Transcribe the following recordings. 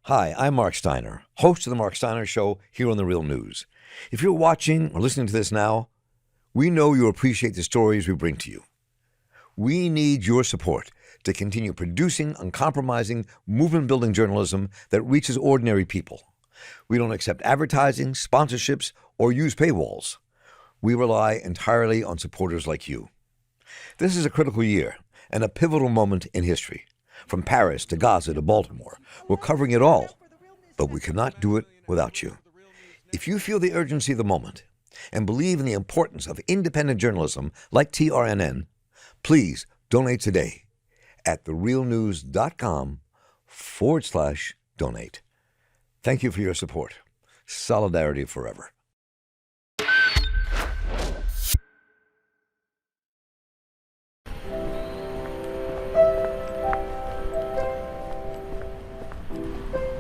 Hi, I'm Mark Steiner, host of The Mark Steiner Show here on The Real News. If you're watching or listening to this now, we know you appreciate the stories we bring to you. We need your support to continue producing uncompromising, movement-building journalism that reaches ordinary people. We don't accept advertising, sponsorships, or use paywalls. We rely entirely on supporters like you. This is a critical year and a pivotal moment in history. From Paris to Gaza to Baltimore, we're covering it all, but we cannot do it without you. If you feel the urgency of the moment and believe in the importance of independent journalism like TRNN, please donate today at therealnews.com/donate. Thank you for your support. Solidarity forever.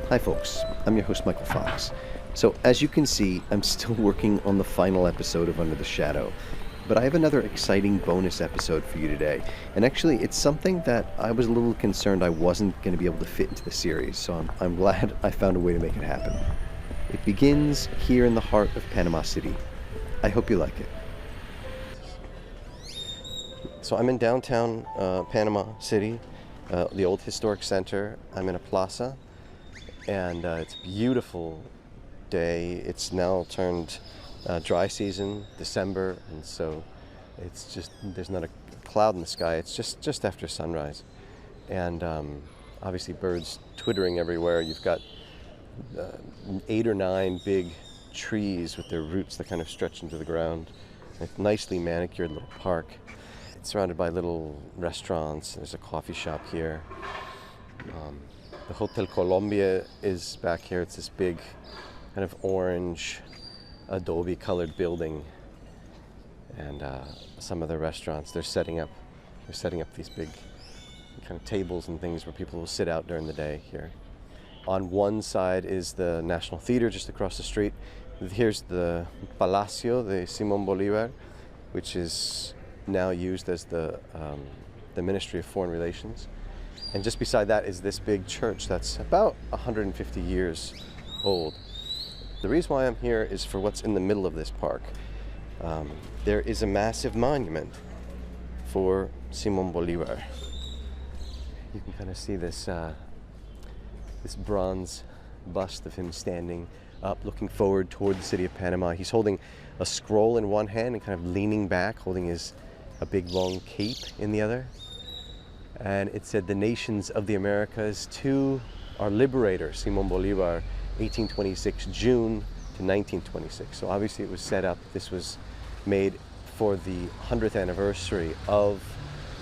Hi folks, I'm your host Michael Fox. So as you can see, I'm still working on the final episode of Under the Shadow, but I have another exciting bonus episode for you today. And actually it's something that I was a little concerned I wasn't going to be able to fit into the series, so I'm glad I found a way to make it happen. It begins here in the heart of Panama City. I hope you like it. So I'm in downtown Panama City, the old historic center. I'm in a plaza. And it's a beautiful day. It's now turned dry season, December, and so it's just, there's not a cloud in the sky. It's just after sunrise. And obviously birds twittering everywhere. You've got 8 or 9 big trees with their roots that kind of stretch into the ground. A nicely manicured little park. It's surrounded by little restaurants. There's a coffee shop here. The Hotel Colombia is back here. It's this big kind of orange adobe colored building, and some of the restaurants, they're setting up these big kind of tables and things where people will sit out during the day here. On one side is the National Theater just across the street. Here's the Palacio de Simón Bolívar, which is now used as the Ministry of Foreign Relations. And just beside that is this big church that's about 150 years old. The reason why I'm here is for what's in the middle of this park. There is a massive monument for Simón Bolivar. You can kind of see this this bronze bust of him standing up, looking forward toward the city of Panama. He's holding a scroll in one hand and kind of leaning back, holding a big long cape in the other. And it said, "The nations of the Americas to our liberator, Simón Bolivar, 1826 June to 1926. So obviously it was set up, this was made for the 100th anniversary of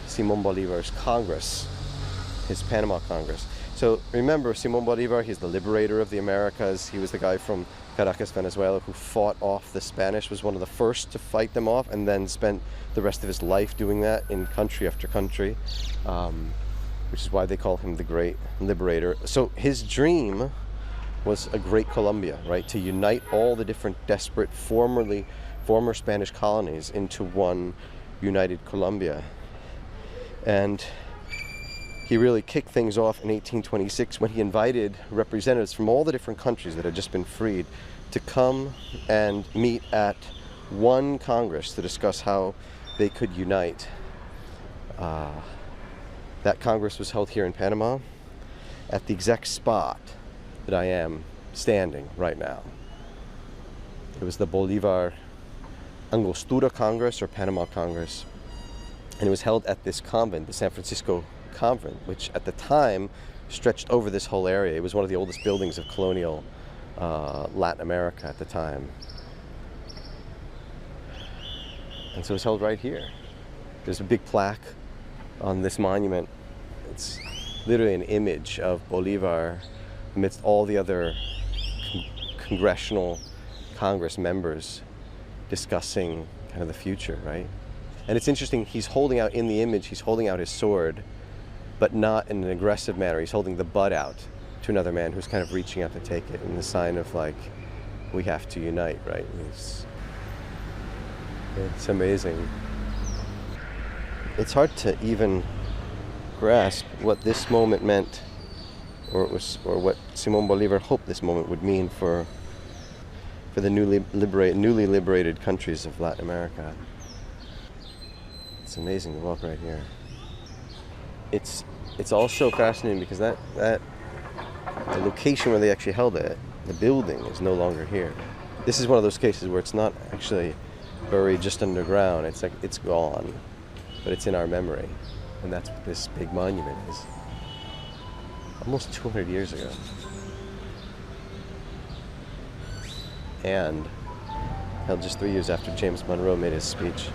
Simón Bolivar's Congress, his Panama Congress. So remember, Simón Bolivar, he's the liberator of the Americas. He was the guy from Caracas, Venezuela, who fought off the Spanish, was one of the first to fight them off, and then spent the rest of his life doing that in country after country, which is why they call him the Great Liberator. So his dream was a great Colombia, right? To unite all the different desperate former Spanish colonies into one united Colombia. And he really kicked things off in 1826 when he invited representatives from all the different countries that had just been freed to come and meet at one Congress to discuss how they could unite. That Congress was held here in Panama at the exact spot that I am standing right now. It was the Bolivar Angostura Congress, or Panama Congress, and it was held at this convent, the San Francisco Convent, which at the time stretched over this whole area. It was one of the oldest buildings of colonial Latin America at the time. And so it was held right here. There's a big plaque on this monument. It's literally an image of Bolivar amidst all the other congressional Congress members discussing kind of the future, right? And it's interesting, he's holding out, in the image, he's holding out his sword, but not in an aggressive manner. He's holding the butt out to another man who's kind of reaching out to take it in the sign of, like, we have to unite, right? It's amazing. It's hard to even grasp what this moment meant or what Simon Bolivar hoped this moment would mean for the newly liberated countries of Latin America. It's amazing to walk right here. It's also fascinating because that the location where they actually held it, the building, is no longer here. This is one of those cases where it's not actually buried just underground. It's like it's gone, but it's in our memory, and that's what this big monument is. Almost 200 years ago. And held just 3 years after James Monroe made his speech.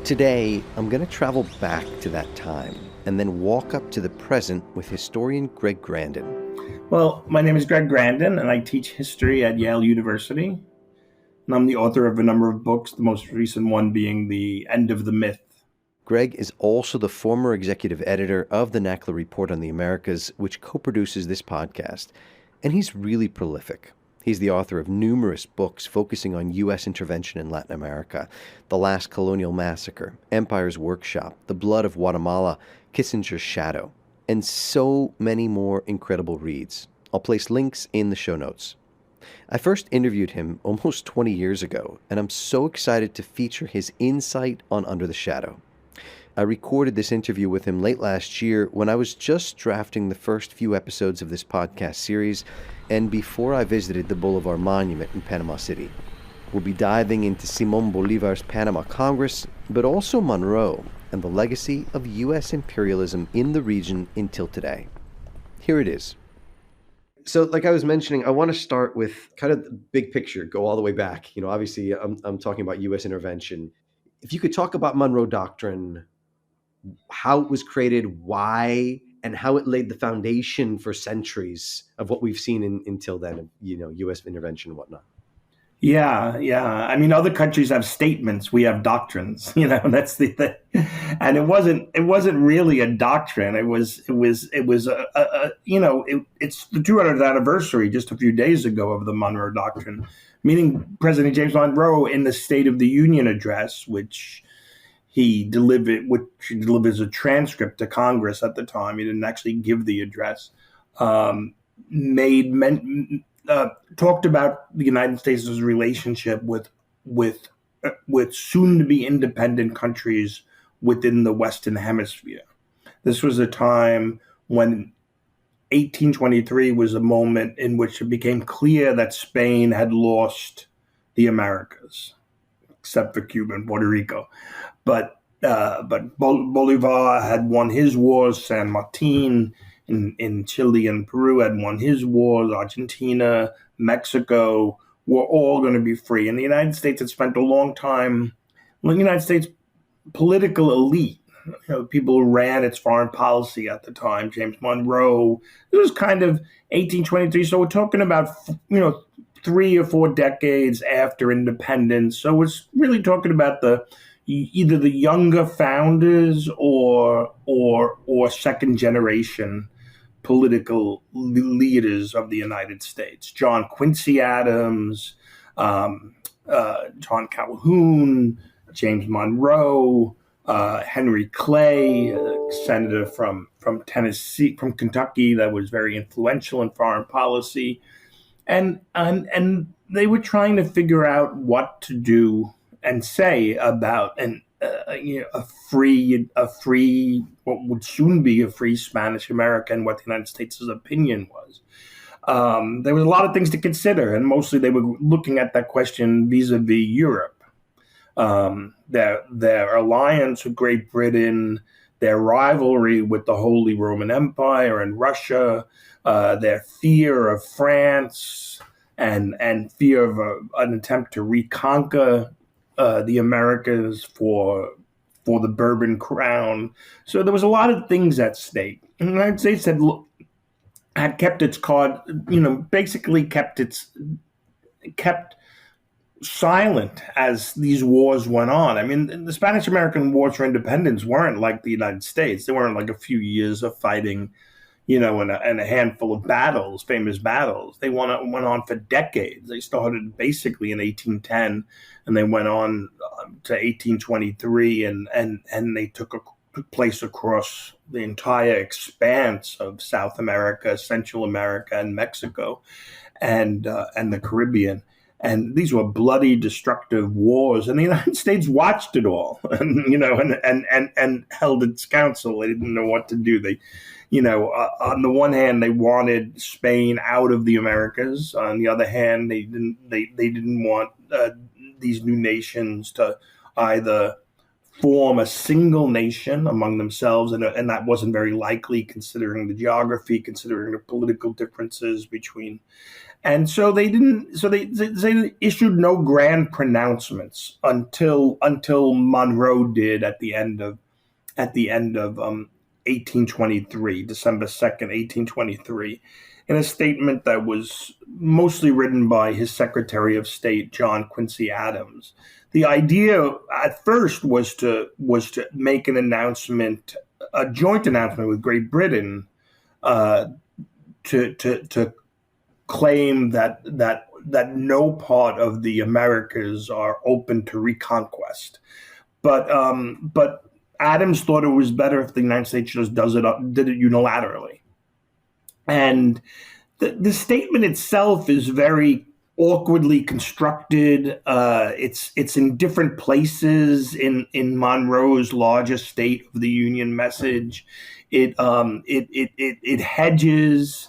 Today, I'm going to travel back to that time and then walk up to the present with historian Greg Grandin. Well, my name is Greg Grandin, and I teach history at Yale University. And I'm the author of a number of books, the most recent one being The End of the Myth. Greg is also the former executive editor of the NACLA Report on the Americas, which co-produces this podcast. And he's really prolific. He's the author of numerous books focusing on U.S. intervention in Latin America: The Last Colonial Massacre, Empire's Workshop, The Blood of Guatemala, Kissinger's Shadow, and so many more incredible reads. I'll place links in the show notes. I first interviewed him almost 20 years ago, and I'm so excited to feature his insight on Under the Shadow. I recorded this interview with him late last year when I was just drafting the first few episodes of this podcast series, and before I visited the Bolivar Monument in Panama City. We'll be diving into Simon Bolivar's Panama Congress, but also Monroe and the legacy of U.S. imperialism in the region until today. Here it is. So like I was mentioning, I want to start with kind of the big picture, go all the way back. You know, obviously I'm talking about U.S. intervention. If you could talk about Monroe Doctrine, how it was created, why, and how it laid the foundation for centuries of what we've seen until then, you know, U.S. intervention and whatnot. Yeah. I mean, other countries have statements. We have doctrines. You know, that's the thing. And it wasn't really a doctrine. It's the 200th anniversary just a few days ago of the Monroe Doctrine, meaning President James Monroe in the State of the Union address, which he delivered as a transcript to Congress at the time. He didn't actually give the address. Talked about the United States' relationship with soon-to-be independent countries within the Western Hemisphere. This was a time when 1823 was a moment in which it became clear that Spain had lost the Americas, except for Cuba and Puerto Rico. But Bolivar had won his wars. San Martin in Chile and Peru had won his wars. Argentina, Mexico were all going to be free. And the United States had spent a long time, the United States political elite, you know, people who ran its foreign policy at the time, James Monroe. It was kind of 1823. So we're talking about, 3 or 4 decades after independence. So it's really talking about either the younger founders or second generation political leaders of the United States. John Quincy Adams, John Calhoun, James Monroe, Henry Clay, senator from Tennessee, from Kentucky, that was very influential in foreign policy, and they were trying to figure out what to do and say about a free, what would soon be a free Spanish America, and what the United States' opinion was. There was a lot of things to consider, and mostly they were looking at that question vis-a-vis Europe. Their alliance with Great Britain, their rivalry with the Holy Roman Empire and Russia, their fear of France, and fear of an attempt to reconquer the Americas for the Bourbon crown. So there was a lot of things at stake. And the United States had kept its card, basically kept silent as these wars went on. I mean, the Spanish-American Wars for Independence weren't like the United States. They weren't like a few years of fighting, and a handful of battles, famous battles. They went on for decades. They started basically in 1810, and they went on to 1823, and they took place across the entire expanse of South America, Central America, and Mexico, and the Caribbean. And these were bloody, destructive wars, and the United States watched it all, and held its counsel. They didn't know what to do. They, on the one hand, they wanted Spain out of the Americas. On the other hand, they didn't want these new nations to either form a single nation among themselves, and that wasn't very likely, considering the geography, considering the political differences between. And so they didn't. So they issued no grand pronouncements until Monroe did at the end of 1823, December 2nd, 1823, in a statement that was mostly written by his Secretary of State, John Quincy Adams. The idea at first was to make an announcement, a joint announcement with Great Britain, to claim that no part of the Americas are open to reconquest, but Adams thought it was better if the United States just did it unilaterally, and the statement itself is very awkwardly constructed. It's in different places in Monroe's larger State of the Union message. It hedges.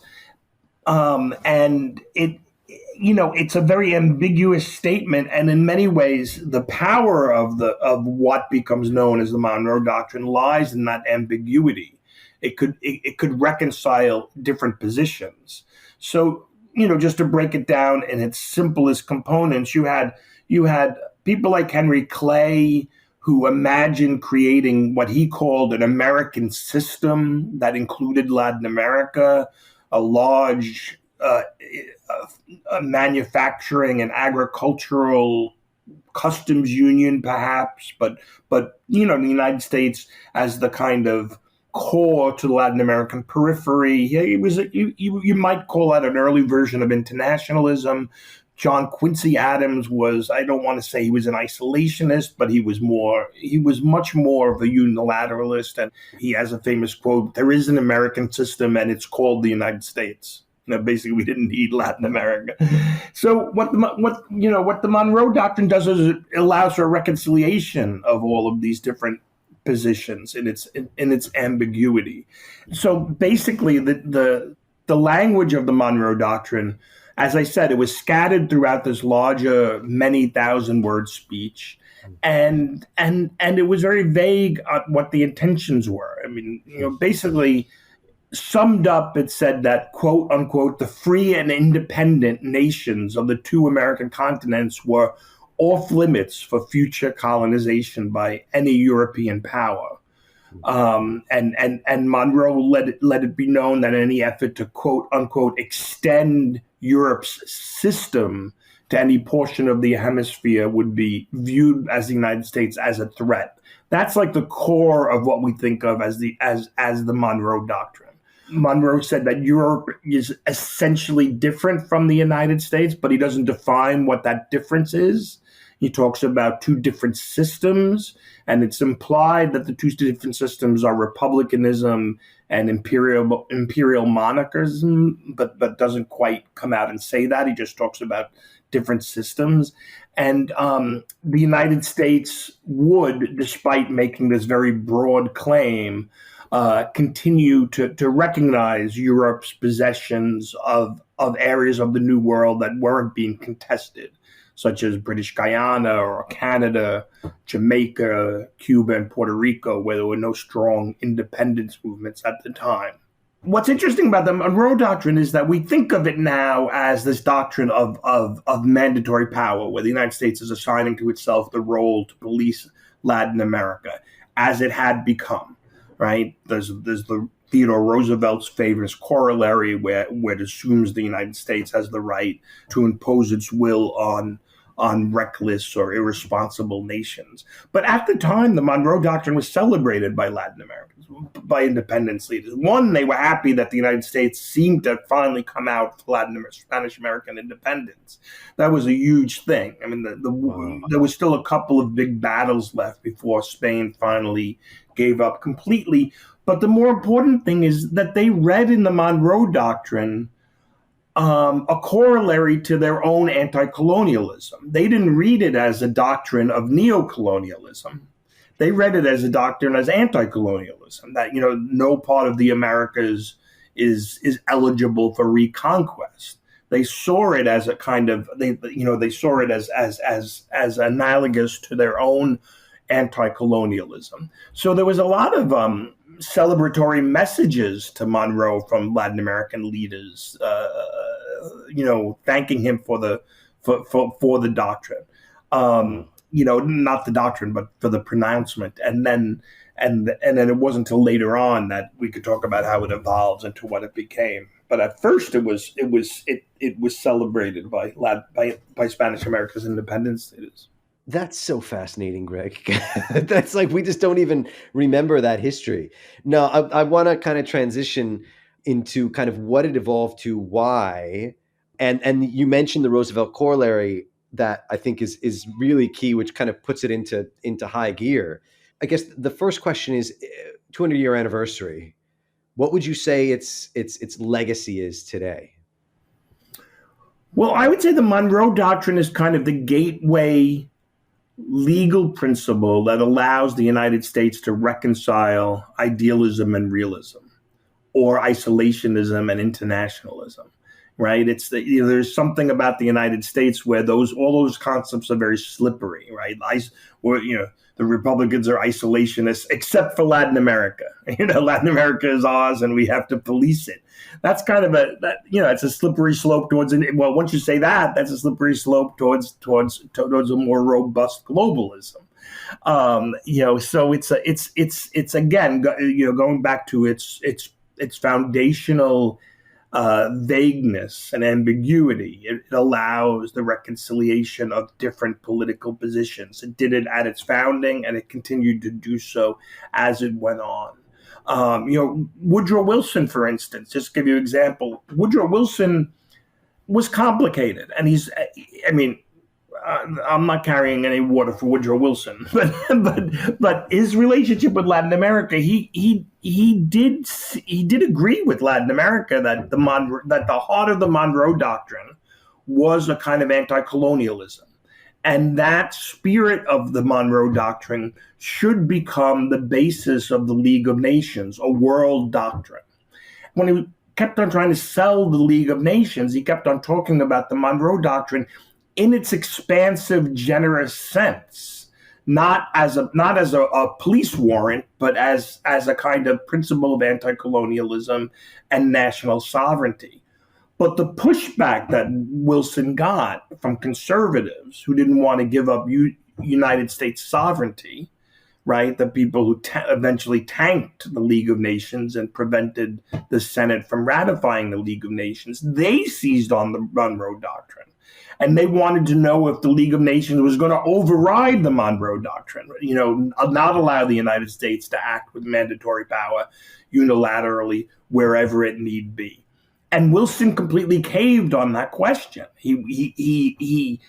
And it's a very ambiguous statement, and in many ways, the power of what becomes known as the Monroe Doctrine lies in that ambiguity. It could reconcile different positions. So, just to break it down in its simplest components, you had people like Henry Clay, who imagined creating what he called an American system that included Latin America, a large manufacturing and agricultural customs union, perhaps, but the United States as the kind of core to the Latin American periphery. It was you might call that an early version of internationalism. John Quincy Adams was, I don't want to say he was an isolationist, but he was much more of a unilateralist. And he has a famous quote: "There is an American system and it's called the United States." Basically we didn't need Latin America. So what the Monroe Doctrine does is it allows for a reconciliation of all of these different positions in its ambiguity. So basically the language of the Monroe Doctrine, as I said, it was scattered throughout this larger, many thousand word speech, and it was very vague on what the intentions were. I mean, basically summed up, it said that, quote unquote, the free and independent nations of the two American continents were off limits for future colonization by any European power. And Monroe let it be known that any effort to, quote unquote, extend Europe's system to any portion of the hemisphere would be viewed as the United States as a threat. That's like the core of what we think of as the Monroe Doctrine. Monroe said that Europe is essentially different from the United States, but he doesn't define what that difference is. He talks about two different systems, and it's implied that the two different systems are republicanism and imperial monarchism, but doesn't quite come out and say that. He just talks about different systems. And the United States would, despite making this very broad claim, continue to recognize Europe's possessions of areas of the New World that weren't being contested, such as British Guyana or Canada, Jamaica, Cuba, and Puerto Rico, where there were no strong independence movements at the time. What's interesting about the Monroe Doctrine is that we think of it now as this doctrine of mandatory power, where the United States is assigning to itself the role to police Latin America, as it had become, right? There's the Theodore Roosevelt's famous corollary where it assumes the United States has the right to impose its will on on reckless or irresponsible nations. But at the time, the Monroe Doctrine was celebrated by Latin Americans, by independence leaders. One, they were happy that the United States seemed to finally come out for Spanish American independence. That was a huge thing. I mean, there was still a couple of big battles left before Spain finally gave up completely. But the more important thing is that they read in the Monroe Doctrine a corollary to their own anti-colonialism. They didn't read it as a doctrine of neocolonialism. They read it as a doctrine as anti-colonialism, that, you know, no part of the Americas is eligible for reconquest. They saw it as a kind of, they saw it as analogous to their own anti-colonialism. So there was a lot of celebratory messages to Monroe from Latin American leaders, thanking him for the doctrine. Not the doctrine, but for the pronouncement. And then it wasn't until later on that we could talk about how it evolves into what it became. But at first, it was celebrated by Spanish America's independence leaders. That's so fascinating, Greg. That's like, we just don't even remember that history. Now, I want to kind of transition into kind of what it evolved to, why. And you mentioned the Roosevelt corollary that I think is really key, which kind of puts it into high gear. I guess the first question is 200-year anniversary. What would you say its legacy is today? Well, I would say the Monroe Doctrine is kind of the gateway legal principle that allows the United States to reconcile idealism and realism, or isolationism and internationalism, right? There's something about the United States where all those concepts are very slippery, right? The Republicans are isolationists, except for Latin America. Latin America is ours, and we have to police it. That's kind of it's a slippery slope towards. Well, once you say that, that's a slippery slope towards a more robust globalism. So it's again, going back to its foundational vagueness and ambiguity. It allows the reconciliation of different political positions. It did it at its founding, and it continued to do so as it went on. Woodrow Wilson, for instance, just to give you an example, Woodrow Wilson was complicated, and I'm not carrying any water for Woodrow Wilson, but his relationship with Latin America, he did agree with Latin America that the heart of the Monroe Doctrine was a kind of anti-colonialism, and that spirit of the Monroe Doctrine should become the basis of the League of Nations, a world doctrine. When he kept on trying to sell the League of Nations, he kept on talking about the Monroe Doctrine in its expansive, generous sense, not as a police warrant, but as a kind of principle of anti-colonialism and national sovereignty. But the pushback that Wilson got from conservatives who didn't want to give up United States sovereignty, right, the people who eventually tanked the League of Nations and prevented the Senate from ratifying the League of Nations, they seized on the Monroe Doctrine. And they wanted to know if the League of Nations was going to override the Monroe Doctrine, not allow the United States to act with mandatory power unilaterally wherever it need be. And Wilson completely caved on that question. He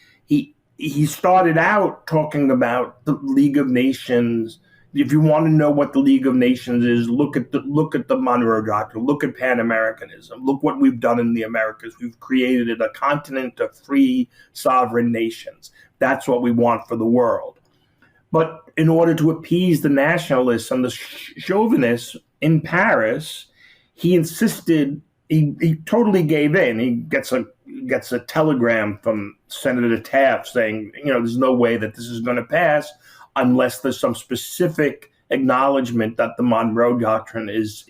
started out talking about the League of Nations. If you want to know what the League of Nations is, look at the Monroe Doctrine, look at Pan-Americanism, look what we've done in the Americas. We've created a continent of free sovereign nations. That's what we want for the world. But in order to appease the nationalists and the chauvinists in Paris, he insisted. He totally gave in. He gets a telegram from Senator Taft saying, there's no way that this is going to pass unless there's some specific acknowledgement that the Monroe Doctrine is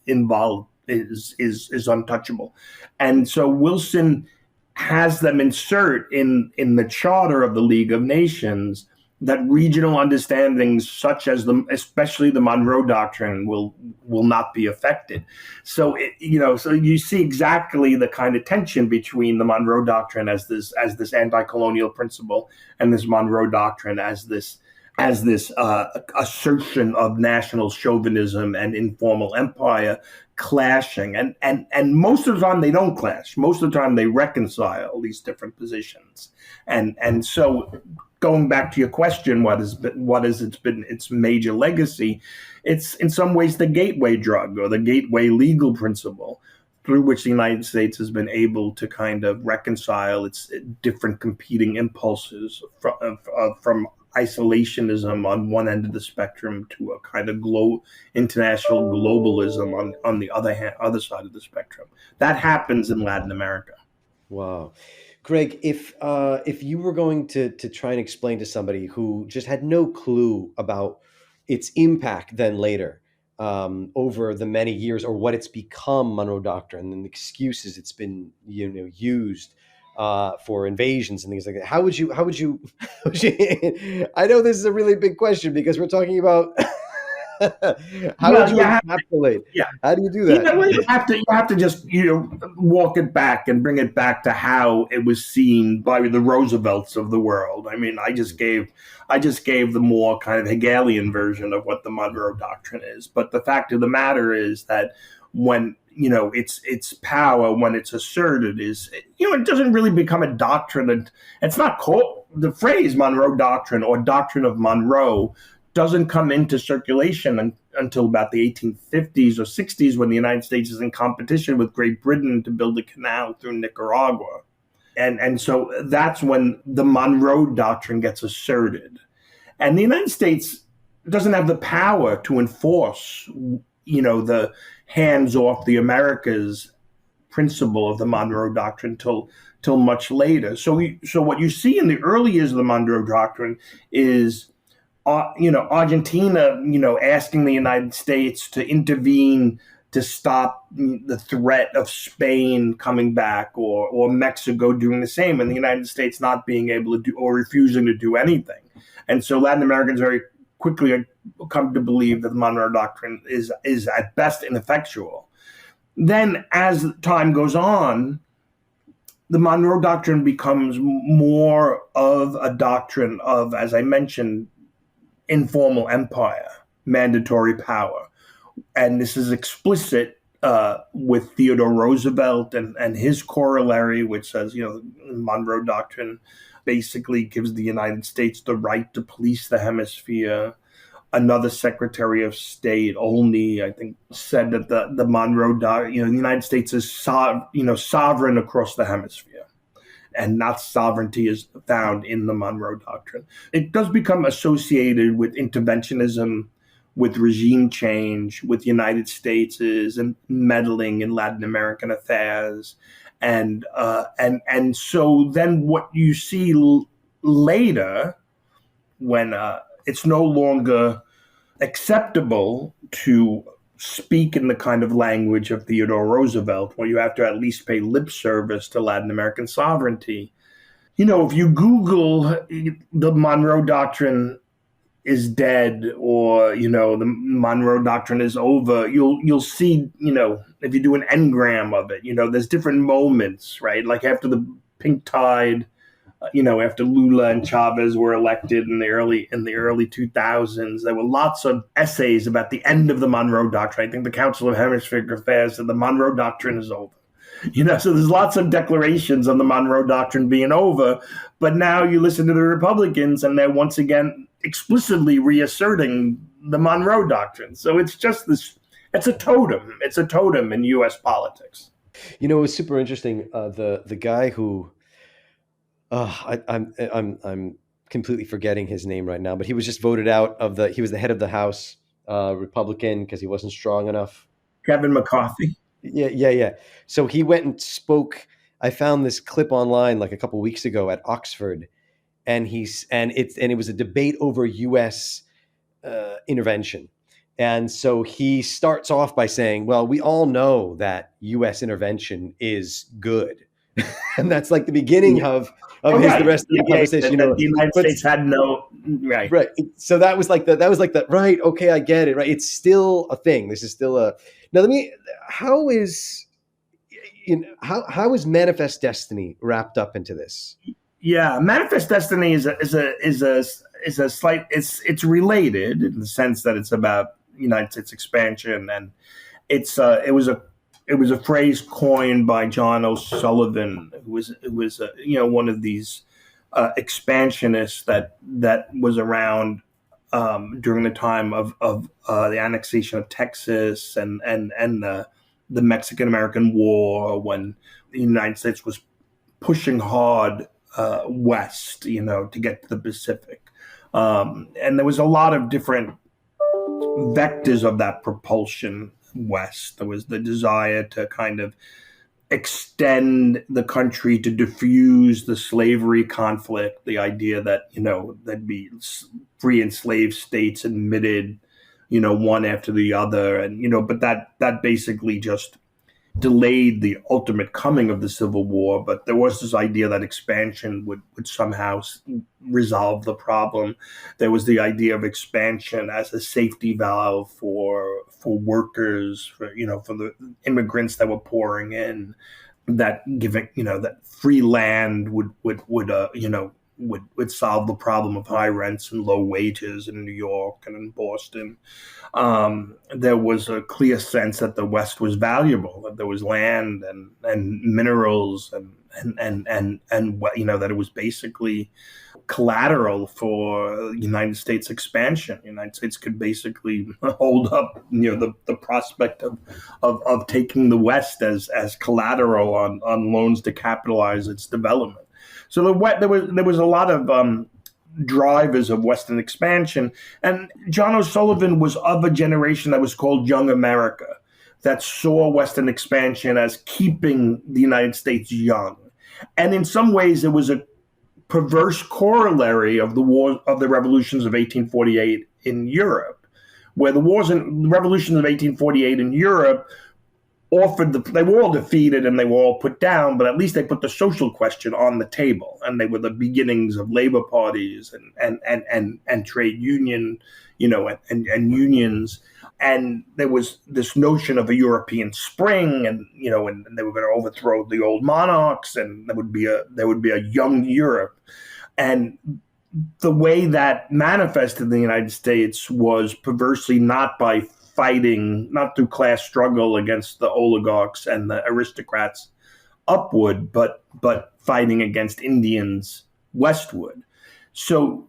involved, is untouchable. And so Wilson has them insert in the charter of the League of Nations that regional understandings such as especially the Monroe Doctrine will not be affected. So so you see exactly the kind of tension between the Monroe Doctrine as this anti-colonial principle and this Monroe Doctrine as this assertion of national chauvinism and informal empire clashing, and most of the time they don't clash. Most of the time they reconcile these different positions, and so going back to your question, what has been its major legacy? It's in some ways the gateway drug or the gateway legal principle through which the United States has been able to kind of reconcile its different competing impulses from isolationism on one end of the spectrum to a kind of international globalism on the other side of the spectrum. That happens in Latin America. Wow. Greg, if you were going to try and explain to somebody who just had no clue about its impact then later over the many years, or what it's become, Monroe Doctrine, and the excuses it's been used for invasions and things like that, how would you I know this is a really big question because we're talking about how would you encapsulate? How do you do that? You have to just walk it back and bring it back to how it was seen by the Roosevelts of the world. I mean, I just gave the more kind of Hegelian version of what the Monroe Doctrine is. But the fact of the matter is that when its power, when it's asserted, is it doesn't really become a doctrine, and it's not called the phrase Monroe Doctrine or Doctrine of Monroe doesn't come into circulation until about the 1850s or 60s, when the United States is in competition with Great Britain to build a canal through Nicaragua. And so that's when the Monroe Doctrine gets asserted. And the United States doesn't have the power to enforce, the hands off the Americas principle of the Monroe Doctrine till much later. So what you see in the early years of the Monroe Doctrine is Argentina, asking the United States to intervene to stop the threat of Spain coming back, or Mexico doing the same, and the United States not being able to do or refusing to do anything. And so Latin Americans very quickly come to believe that the Monroe Doctrine is at best ineffectual. Then as time goes on, the Monroe Doctrine becomes more of a doctrine of, as I mentioned, informal empire, mandatory power. And this is explicit with Theodore Roosevelt and his corollary, which says, the Monroe Doctrine basically gives the United States the right to police the hemisphere. Another Secretary of State, Olney, I think, said that the Monroe Doctrine, the United States is sovereign across the hemisphere, and not sovereignty is found in the Monroe Doctrine. It does become associated with interventionism, with regime change, with the United States and meddling in Latin American affairs. And so then what you see later, when it's no longer acceptable to speak in the kind of language of Theodore Roosevelt, where you have to at least pay lip service to Latin American sovereignty. If you Google the Monroe Doctrine is dead, or the Monroe Doctrine is over, you'll see, if you do an engram of it, there's different moments, right? Like after the pink tide, after Lula and Chavez were elected in the early 2000s, there were lots of essays about the end of the Monroe Doctrine. I think the Council of Hemispheric Affairs said the Monroe Doctrine is over. So there's lots of declarations on the Monroe Doctrine being over, but now you listen to the Republicans and they're once again explicitly reasserting the Monroe Doctrine. So it's just this, it's a totem. It's a totem in U.S. politics. It was super interesting. The guy who, I'm completely forgetting his name right now, but he was just voted out he was the head of the House, Republican, because he wasn't strong enough. Kevin McCarthy. Yeah. So he went and spoke. I found this clip online like a couple of weeks ago at Oxford, and it was a debate over U.S. Intervention. And so he starts off by saying, well, we all know that U.S. intervention is good. And that's like the beginning of Right. the rest of the conversation. That the United States had no right. Right. So that was like the right. Okay, I get it. Right. It's still a thing. This is still a. Now let me. How is how is Manifest Destiny wrapped up into this? Yeah, Manifest Destiny is a slight. It's related in the sense that it's about United States expansion, and it was a phrase coined by John O'Sullivan, who was one of these expansionists that was around during the time of the annexation of Texas and the Mexican American War, when the United States was pushing hard west, to get to the Pacific, and there was a lot of different vectors of that propulsion west. There was the desire to kind of extend the country to diffuse the slavery conflict, the idea that, there'd be free enslaved states admitted, one after the other. And, but that basically just delayed the ultimate coming of the Civil War. But there was this idea that expansion would somehow resolve the problem. There was the idea of expansion as a safety valve for workers, for the immigrants that were pouring in, that giving, that free land would solve the problem of high rents and low wages in New York and in Boston. There was a clear sense that the West was valuable, that there was land and minerals and that it was basically collateral for United States expansion. The United States could basically hold up, the prospect of taking the West as collateral on loans to capitalize its development. So there was a lot of drivers of Western expansion, and John O'Sullivan was of a generation that was called Young America, that saw Western expansion as keeping the United States young, and in some ways it was a perverse corollary of the revolutions of 1848 in Europe, where the revolutions of 1848 in Europe they were all defeated and they were all put down, but at least they put the social question on the table, and they were the beginnings of labor parties and trade union, and unions. And there was this notion of a European spring, and they were going to overthrow the old monarchs, and there would be a young Europe. And the way that manifested in the United States was perversely not by fighting, not through class struggle against the oligarchs and the aristocrats upward, but fighting against Indians westward. So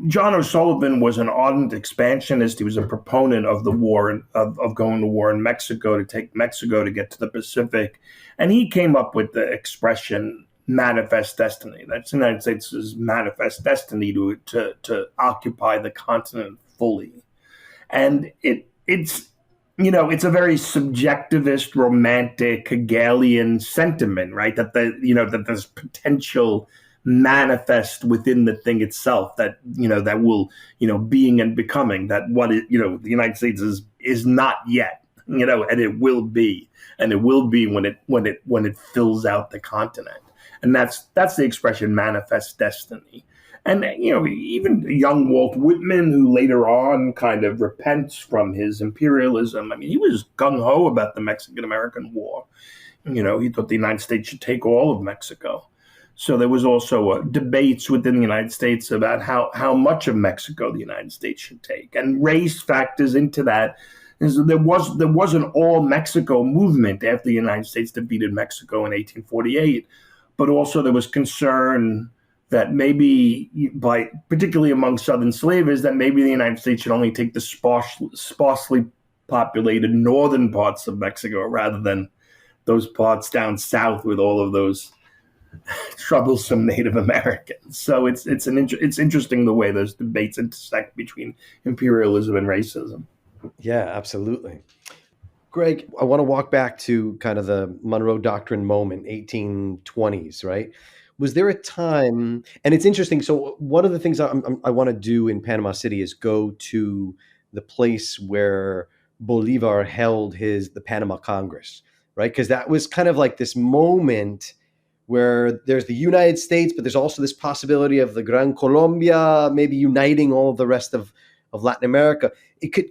John O'Sullivan was an ardent expansionist. He was a proponent of the war, of going to war in Mexico, to take Mexico to get to the Pacific. And he came up with the expression manifest destiny. That's the United States' manifest destiny to occupy the continent fully. And it's a very subjectivist, romantic, Hegelian sentiment, right? That that there's potential manifest within the thing itself, that that will being and becoming, that what the United States is not yet, and it will be, when it fills out the continent, and that's the expression manifest destiny. And, even young Walt Whitman, who later on kind of repents from his imperialism. I mean, he was gung-ho about the Mexican-American War. He thought the United States should take all of Mexico. So there was also debates within the United States about how much of Mexico the United States should take. And race factors into that. There was an all-Mexico movement after the United States defeated Mexico in 1848. But also there was concern that maybe, particularly among Southern slavers, that maybe the United States should only take the sparsely populated northern parts of Mexico, rather than those parts down south with all of those troublesome Native Americans. So it's interesting the way those debates intersect between imperialism and racism. Yeah, absolutely. Greg, I want to walk back to kind of the Monroe Doctrine moment, 1820s, right? Was there a time, and it's interesting, so one of the things I want to do in Panama City is go to the place where Bolivar held the Panama Congress, right? Because that was kind of like this moment where there's the United States, but there's also this possibility of the Gran Colombia maybe uniting all of the rest of Latin America.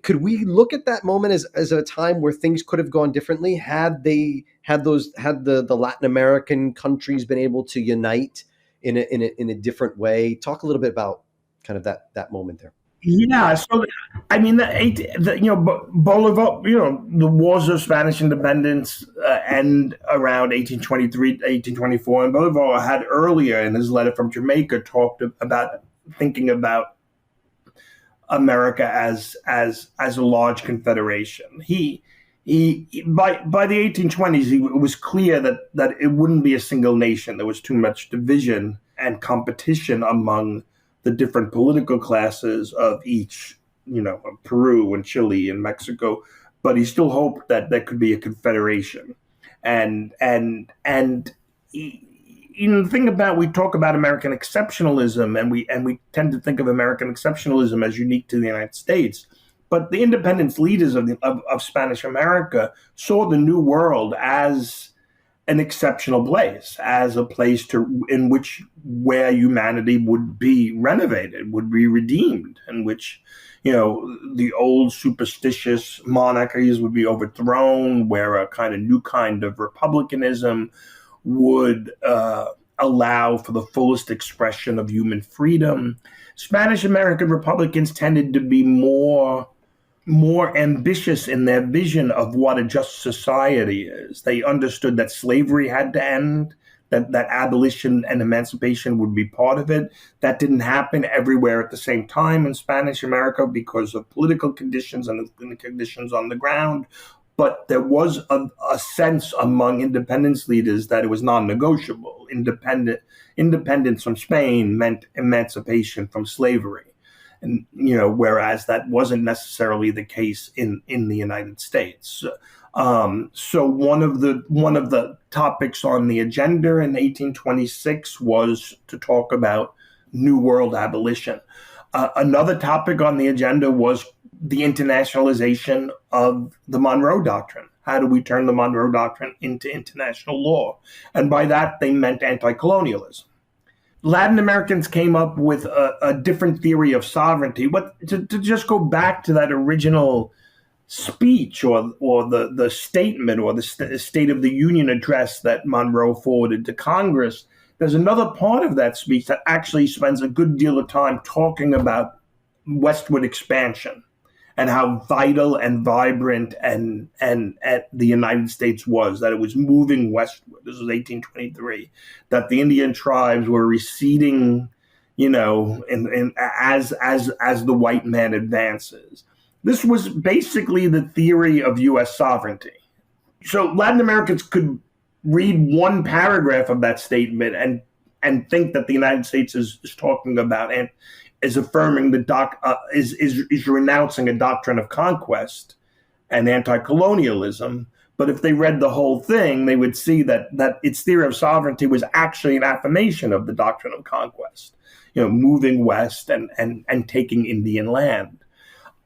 Could we look at that moment as a time where things could have gone differently had the Latin American countries been able to unite in a different way? Talk a little bit about kind of that moment there. Yeah, so I mean, Bolivar, the wars of Spanish independence end around 1823, 1824, and Bolivar had earlier in his letter from Jamaica talked about thinking about America as a large confederation. He by the 1820s, it was clear that it wouldn't be a single nation. There was too much division and competition among the different political classes of each, Peru and Chile and Mexico, but he still hoped that there could be a confederation. And the thing about, we talk about American exceptionalism, and we tend to think of American exceptionalism as unique to the United States. But the independence leaders of Spanish America saw the New World as an exceptional place, as a place where humanity would be renovated, would be redeemed, in which the old superstitious monarchies would be overthrown, where a new kind of republicanism would allow for the fullest expression of human freedom. Spanish American Republicans tended to be more ambitious in their vision of what a just society is. They understood that slavery had to end, that abolition and emancipation would be part of it. That didn't happen everywhere at the same time in Spanish America because of political conditions and the conditions on the ground. But there was a sense among independence leaders that it was non-negotiable. Independence from Spain meant emancipation from slavery. And, whereas that wasn't necessarily the case in the United States. So one of the topics on the agenda in 1826 was to talk about New World abolition. Another topic on the agenda was the internationalization of the Monroe Doctrine. How do we turn the Monroe Doctrine into international law? And by that, they meant anti-colonialism. Latin Americans came up with a different theory of sovereignty. To just go back to that original speech or the statement or the State of the Union address that Monroe forwarded to Congress, there's another part of that speech that actually spends a good deal of time talking about westward expansion and how vital and vibrant and the United States was, that it was moving westward. This was 1823, that the Indian tribes were receding, as the white man advances. This was basically the theory of U.S. sovereignty. So Latin Americans could read one paragraph of that statement and think that the United States is talking about and is affirming is renouncing a doctrine of conquest and anti-colonialism. But if they read the whole thing, they would see that its theory of sovereignty was actually an affirmation of the doctrine of conquest, moving west and taking Indian land.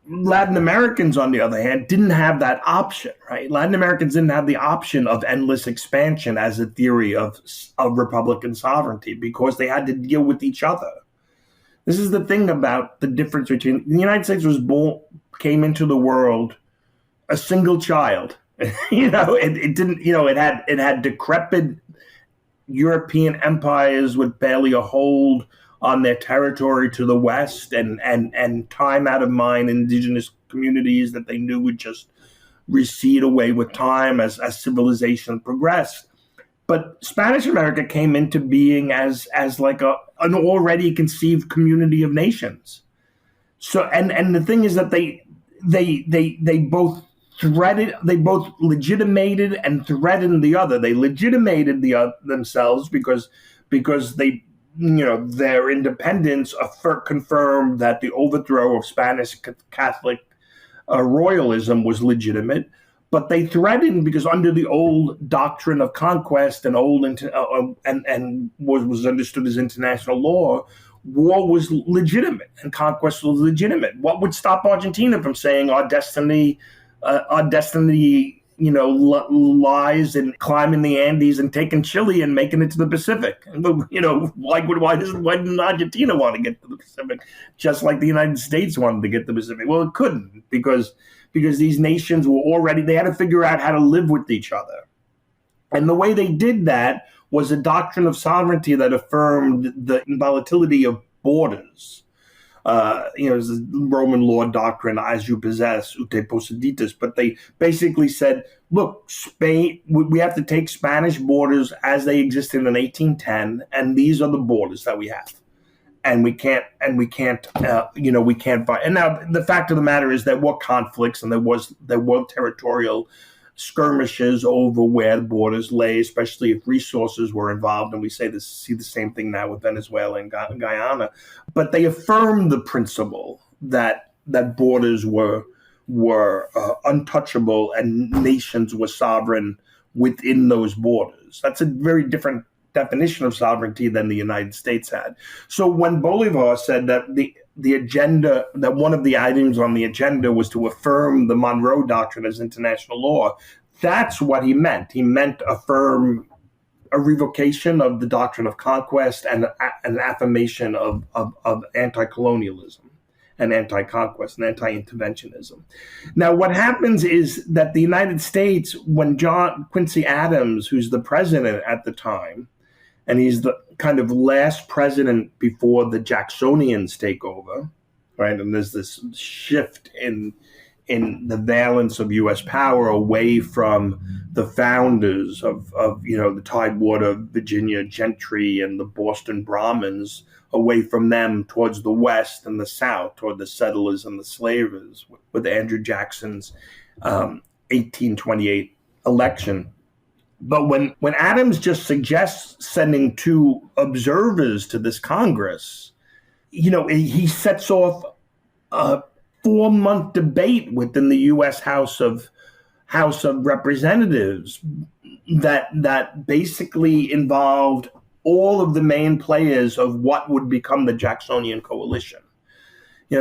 Latin Americans, on the other hand, didn't have that option, right? Latin Americans didn't have the option of endless expansion as a theory of Republican sovereignty because they had to deal with each other. This is the thing about the difference between the United States came into the world a single child. It didn't. It had decrepit European empires with barely a hold on their territory to the west, and time out of mind indigenous communities that they knew would just recede away with time as civilization progressed. But Spanish America came into being as like an already conceived community of nations. So and the thing is that they both legitimated and threatened the other. They legitimated themselves because they, their independence confirmed that the overthrow of Spanish Catholic royalism was legitimate. But they threatened because under the old doctrine of conquest and was understood as international law, war was legitimate and conquest was legitimate. What would stop Argentina from saying our destiny lies in climbing the Andes and taking Chile and making it to the Pacific. Why didn't Argentina want to get to the Pacific, just like the United States wanted to get to the Pacific? Well, it couldn't because these nations they had to figure out how to live with each other. And the way they did that was a doctrine of sovereignty that affirmed the involatility of borders. It's the Roman law doctrine, as you possess, ute posseditus. But they basically said, look, Spain, we have to take Spanish borders as they existed in 1810, and these are the borders that we have. And we can't fight. And now the fact of the matter is there were conflicts and there were territorial skirmishes over where the borders lay, especially if resources were involved. And we see the same thing now with Venezuela and Guyana. But they affirmed the principle that borders were untouchable and nations were sovereign within those borders. That's a very different definition of sovereignty than the United States had. So when Bolivar said that the agenda, that one of the items on the agenda was to affirm the Monroe Doctrine as international law, that's what he meant. He meant affirm a revocation of the doctrine of conquest and an affirmation of anti-colonialism and anti-conquest and anti-interventionism. Now, what happens is that the United States, when John Quincy Adams, who's the president at the time, and he's the kind of last president before the Jacksonians take over, right? And there's this shift in the valence of U.S. power away from the founders of the Tidewater Virginia gentry and the Boston Brahmins, away from them towards the West and the South, toward the settlers and the slavers, with Andrew Jackson's 1828 election. But when Adams just suggests sending 2 observers to this Congress, he sets off a 4-month debate within the U.S. House of Representatives that basically involved all of the main players of what would become the Jacksonian coalition.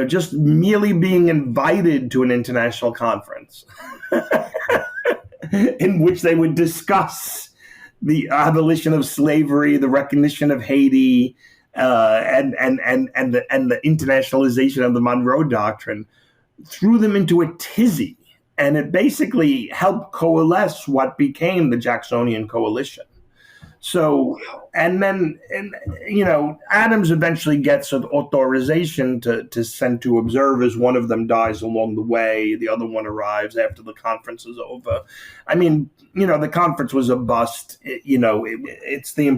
Just merely being invited to an international conference in which they would discuss the abolition of slavery, the recognition of Haiti, and the internationalization of the Monroe Doctrine, threw them into a tizzy, and it basically helped coalesce what became the Jacksonian coalition. So, and then Adams eventually gets an authorization to send 2 observers. One of them dies along the way. The other one arrives after the conference is over. I mean, the conference was a bust. It's the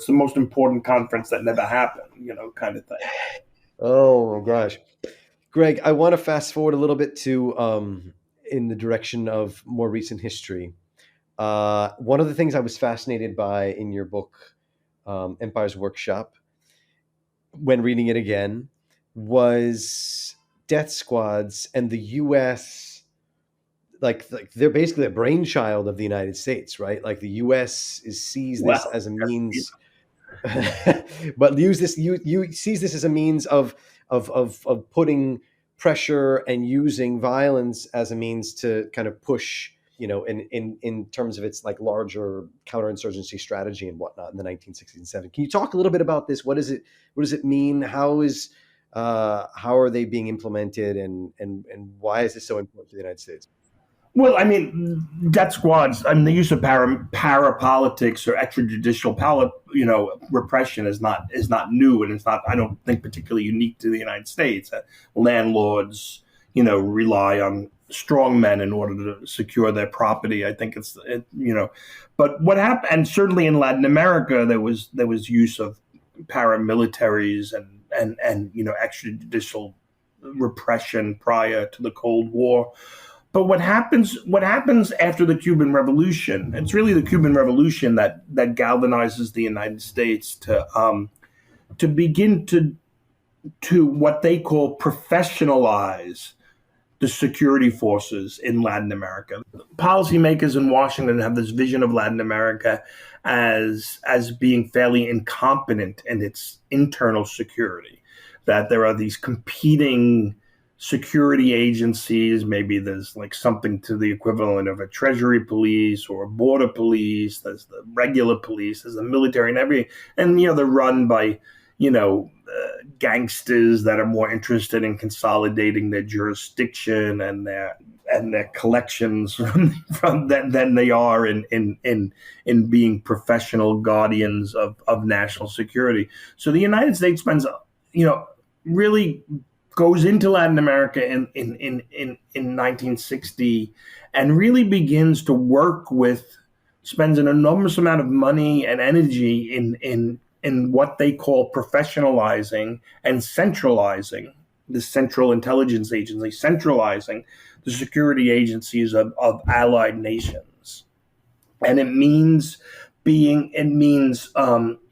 most important conference that never happened, kind of thing. Oh, gosh. Greg, I want to fast forward a little bit to in the direction of more recent history. One of the things I was fascinated by in your book, Empire's Workshop, when reading it again, was death squads and the U.S. Like they're basically a brainchild of the United States, right? Like the U.S. sees this as a means, but sees this as a means of putting pressure and using violence as a means to kind of push, in terms of its like larger counterinsurgency strategy and whatnot in the 1960s and 70s. Can you talk a little bit about this? What does it mean? How are they being implemented, and why is this so important to the United States? Well, I mean, death squads. I mean, the use of parapolitics or extrajudicial repression is not new, and it's not, I don't think, particularly unique to the United States. Landlords, rely on strong men in order to secure their property. I think but what happened, and certainly in Latin America, there was use of paramilitaries and extrajudicial repression prior to the Cold War. But what happens after the Cuban Revolution? It's really the Cuban Revolution that galvanizes the United States to begin to what they call professionalize the security forces in Latin America. Policymakers in Washington have this vision of Latin America as being fairly incompetent in its internal security, that there are these competing security agencies. Maybe there's like something to the equivalent of a treasury police or a border police. There's the regular police, there's the military and everything. And, they're run by, gangsters that are more interested in consolidating their jurisdiction and their collections from than they are in being professional guardians of national security. So the United States spends, really goes into Latin America in 1960 and really begins to work with, spends an enormous amount of money and energy in what they call professionalizing and centralizing the Central Intelligence Agency, centralizing the security agencies of allied nations. And it means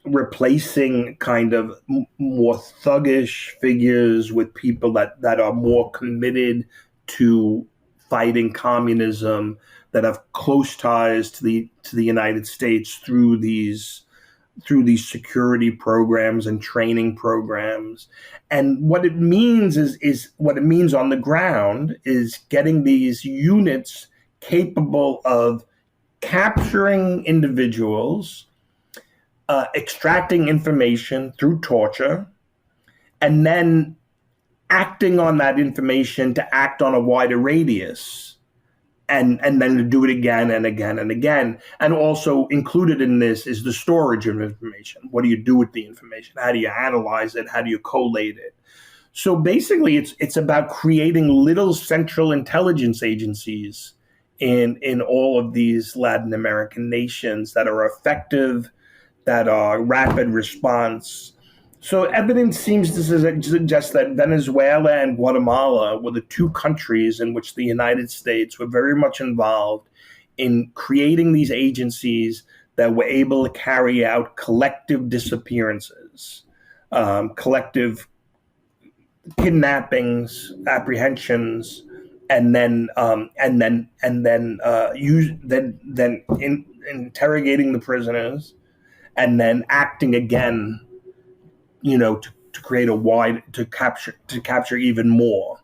replacing kind of more thuggish figures with people that are more committed to fighting communism, that have close ties to the United States through these security programs and training programs. And what it means is what it means on the ground is getting these units capable of capturing individuals, extracting information through torture, and then acting on that information to act on a wider radius, and then to do it again and again and again. And also included in this is the storage of information. What do you do with the information? How do you analyze it? How do you collate it? So basically, it's about creating little central intelligence agencies in all of these Latin American nations that are effective, that are rapid response. So evidence seems to suggest that Venezuela and Guatemala were the two countries in which the United States were very much involved in creating these agencies that were able to carry out collective disappearances, collective kidnappings, apprehensions, and then interrogating the prisoners, and then acting again, to create to capture even more.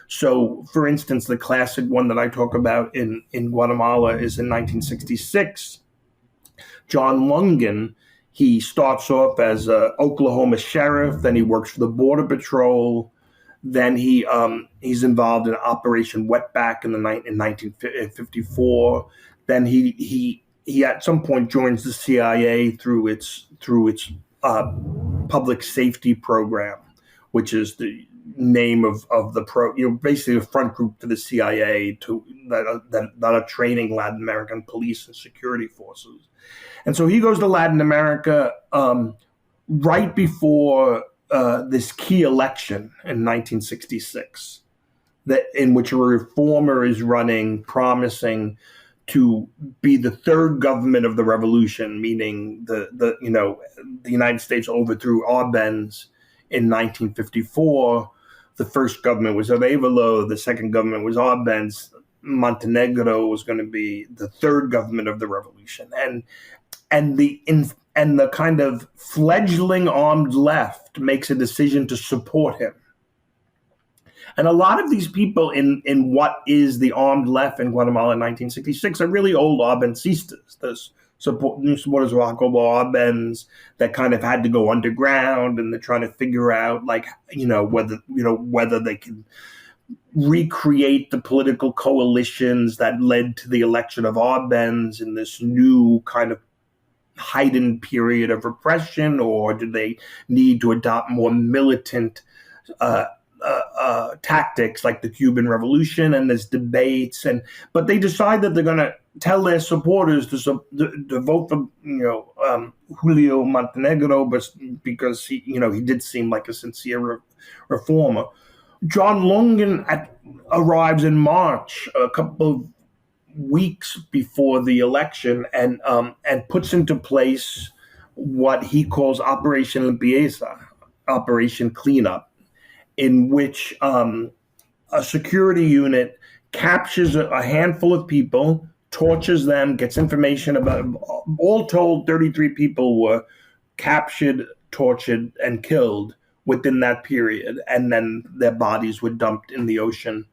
So, for instance, the classic one that I talk about in Guatemala is in 1966. John Lungan, he starts off as a Oklahoma sheriff, then he works for the Border Patrol, then he's involved in Operation Wetback in 1954. Then he at some point joins the CIA through its public safety program, which is the name of the basically a front group to the CIA that are training Latin American police and security forces. And so he goes to Latin America right before this key election in 1966, in which a reformer is running, promising to be the third government of the revolution, meaning the United States overthrew Arbenz in 1954. The first government was Arevalo. The second government was Arbenz. Montenegro was going to be the third government of the revolution, and the kind of fledgling armed left makes a decision to support him. And a lot of these people in what is the armed left in Guatemala in 1966 are really old Arbencistas. There's new supporters of Jacobo Arbenz that kind of had to go underground, and they're trying to figure out whether they can recreate the political coalitions that led to the election of Arbenz in this new kind of heightened period of repression, or do they need to adopt more militant tactics like the Cuban Revolution? And there's debates, but they decide that they're going to tell their supporters to vote for Julio Montenegro, but because he did seem like a sincere reformer. John Lungan arrives in March, a couple of weeks before the election, and puts into place what he calls Operation Limpieza, Operation Cleanup, in which a security unit captures a handful of people, tortures them, gets information about them. All told, 33 people were captured, tortured, and killed within that period, and then their bodies were dumped in the ocean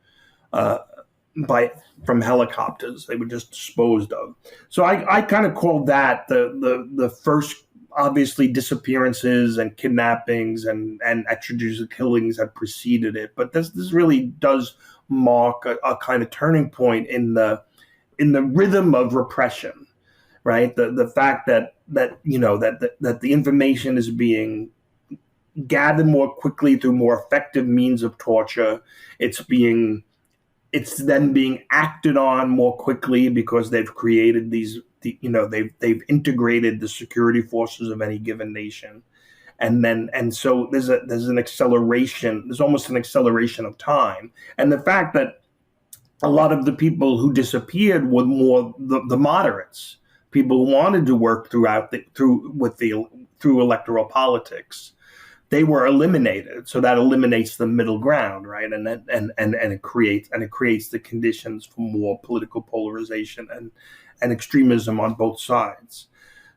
from helicopters. They were just disposed of. So I kind of call that the first, obviously disappearances and kidnappings and extrajudicial killings have preceded it. But this really does mark a kind of turning point in the rhythm of repression, right? The fact that the information is being gathered more quickly through more effective means of torture. It's then being acted on more quickly because they've created they've integrated the security forces of any given nation. And so there's an acceleration, there's almost an acceleration of time. And the fact that a lot of the people who disappeared were more the moderates, people who wanted to work through electoral politics. They were eliminated, so that eliminates the middle ground, right? And it creates the conditions for more political polarization and extremism on both sides.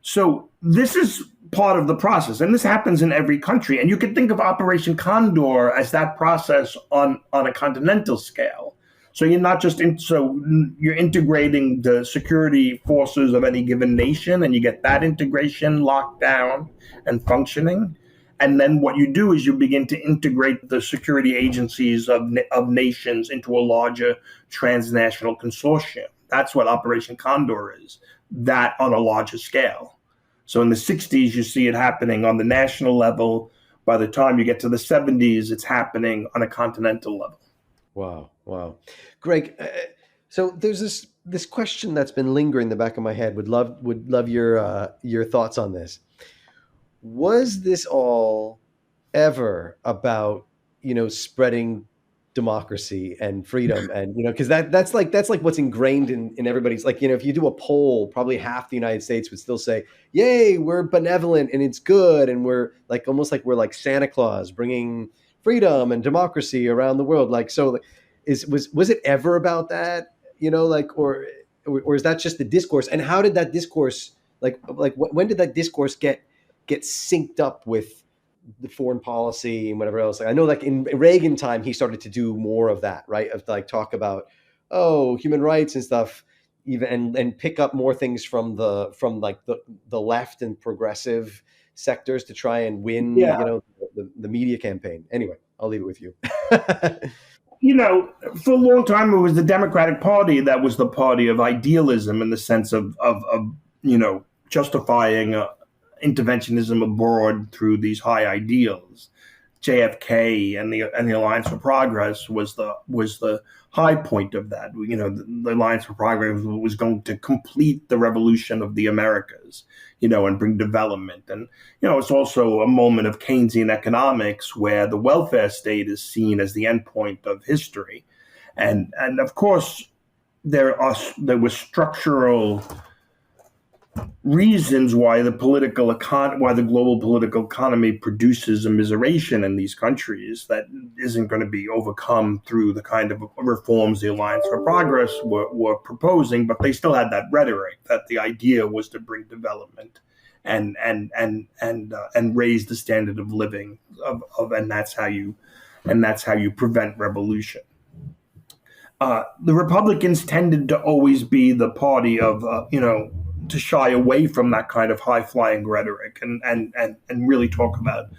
So this is part of the process, and this happens in every country. And you can think of Operation Condor as that process on a continental scale. So you're not just you're integrating the security forces of any given nation, and you get that integration locked down and functioning. And then what you do is you begin to integrate the security agencies of nations into a larger transnational consortium. That's what Operation Condor is, that on a larger scale. So in the 60s, you see it happening on the national level. By the time you get to the 70s, it's happening on a continental level. Wow. Greg, so there's this question that's been lingering in the back of my head. Would love your thoughts on this. Was this all ever about, spreading democracy and freedom? And, because that's like what's ingrained in everybody's, like, if you do a poll, probably half the United States would still say, yay, we're benevolent and it's good. And we're like, almost like we're like Santa Claus bringing freedom and democracy around the world. Like, so was it ever about that, or is that just the discourse? And how did that discourse, when did that discourse get synced up with the foreign policy and whatever else? Like, I know, like in Reagan time, he started to do more of that, right? Of like talk about, human rights and stuff, even and pick up more things from the left and progressive sectors to try and win, the media campaign. Anyway, I'll leave it with you. For a long time, it was the Democratic Party that was the party of idealism, in the sense of justifying interventionism abroad through these high ideals. JFK and the Alliance for Progress was the high point of that. The Alliance for Progress was going to complete the revolution of the Americas, and bring development. And it's also a moment of Keynesian economics, where the welfare state is seen as the endpoint of history. And of course, there were structural reasons why the global political economy produces immiseration in these countries that isn't going to be overcome through the kind of reforms the Alliance for Progress were proposing. But they still had that rhetoric that the idea was to bring development and raise the standard of living and that's how you prevent revolution. The Republicans tended to always be the party of to shy away from that kind of high-flying rhetoric and really talk about,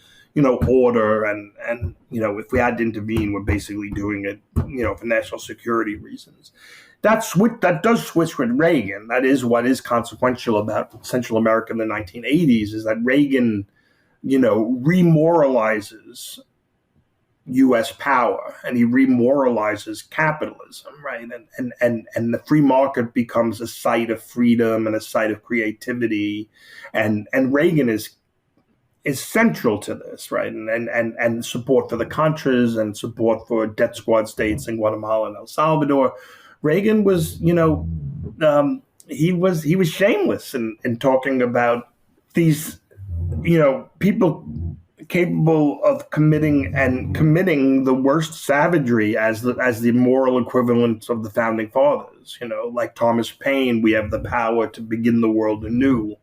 order and if we had to intervene, we're basically doing it, for national security reasons. That does switch with Reagan. That is what is consequential about Central America in the 1980s, is that Reagan, remoralizes U.S. power, and he remoralizes capitalism, right? And the free market becomes a site of freedom and a site of creativity, and Reagan is central to this, right? And support for the Contras and support for death squad states in Guatemala and El Salvador. Reagan was, he was shameless in talking about these, people capable of committing the worst savagery as the moral equivalent of the founding fathers. Like Thomas Paine, we have the power to begin the world anew.